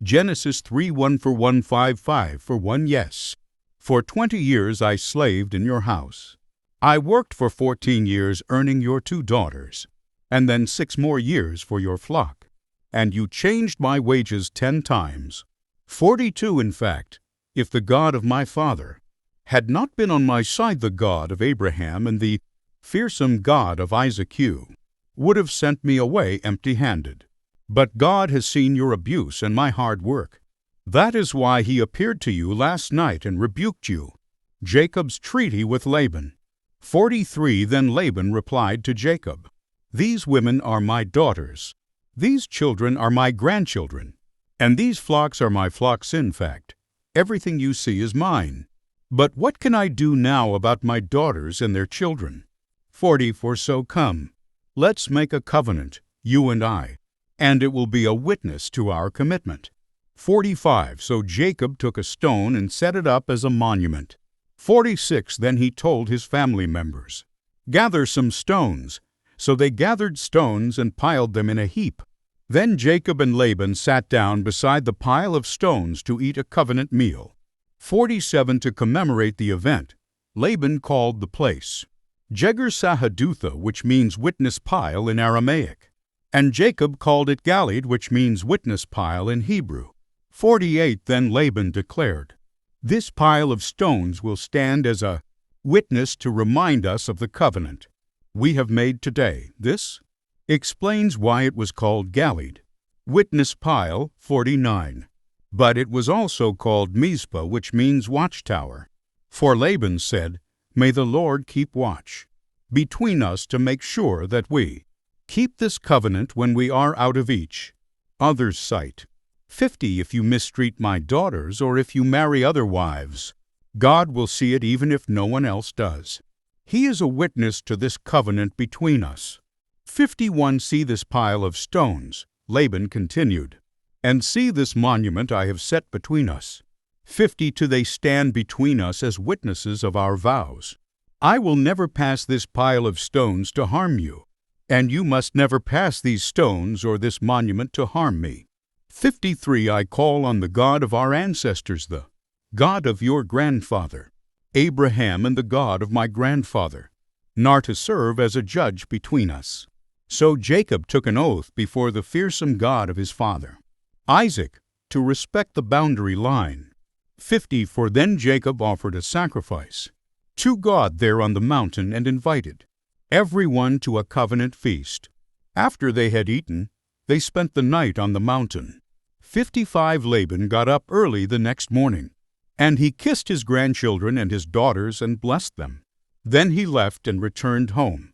Genesis 3:1-155 for one yes. For 20 years I slaved in your house. I worked for 14 years earning your 2 daughters, and then 6 more years for your flock. And you changed my wages 10 times. 42, in fact, if the God of my father had not been on my side, the God of Abraham and the fearsome God of Isaac would have sent me away empty-handed. But God has seen your abuse and my hard work. That is why he appeared to you last night and rebuked you. Jacob's treaty with Laban. 43 Then Laban replied to Jacob, These women are my daughters. These children are my grandchildren. And these flocks are my flocks in fact. Everything you see is mine. But what can I do now about my daughters and their children? 44 So come, let's make a covenant, you and I, and it will be a witness to our commitment. 45 So Jacob took a stone and set it up as a monument. 46 Then he told his family members, Gather some stones. So they gathered stones and piled them in a heap. Then Jacob and Laban sat down beside the pile of stones to eat a covenant meal. 47 To commemorate the event, Laban called the place Jegar-Sahadutha, which means witness pile in Aramaic. And Jacob called it Galeed, which means witness pile in Hebrew. 48 Then Laban declared, This pile of stones will stand as a witness to remind us of the covenant we have made today. This explains why it was called Galeed. Witness pile. 49 But it was also called Mizpah, which means watchtower. For Laban said, May the Lord keep watch between us to make sure that we keep this covenant when we are out of each other's sight. 50 If you mistreat my daughters, or if you marry other wives, God will see it even if no one else does. He is a witness to this covenant between us. 51 See this pile of stones, Laban continued, and see this monument I have set between us. 52 They stand between us as witnesses of our vows. I will never pass this pile of stones to harm you, and you must never pass these stones or this monument to harm me. 53 I call on the God of our ancestors, the God of your grandfather, Abraham, and the God of my grandfather, Nar, to serve as a judge between us. So Jacob took an oath before the fearsome God of his father, Isaac, to respect the boundary line. 54 Then Jacob offered a sacrifice to God there on the mountain and invited everyone to a covenant feast. After they had eaten, they spent the night on the mountain. 55 Laban got up early the next morning, and he kissed his grandchildren and his daughters and blessed them. Then he left and returned home.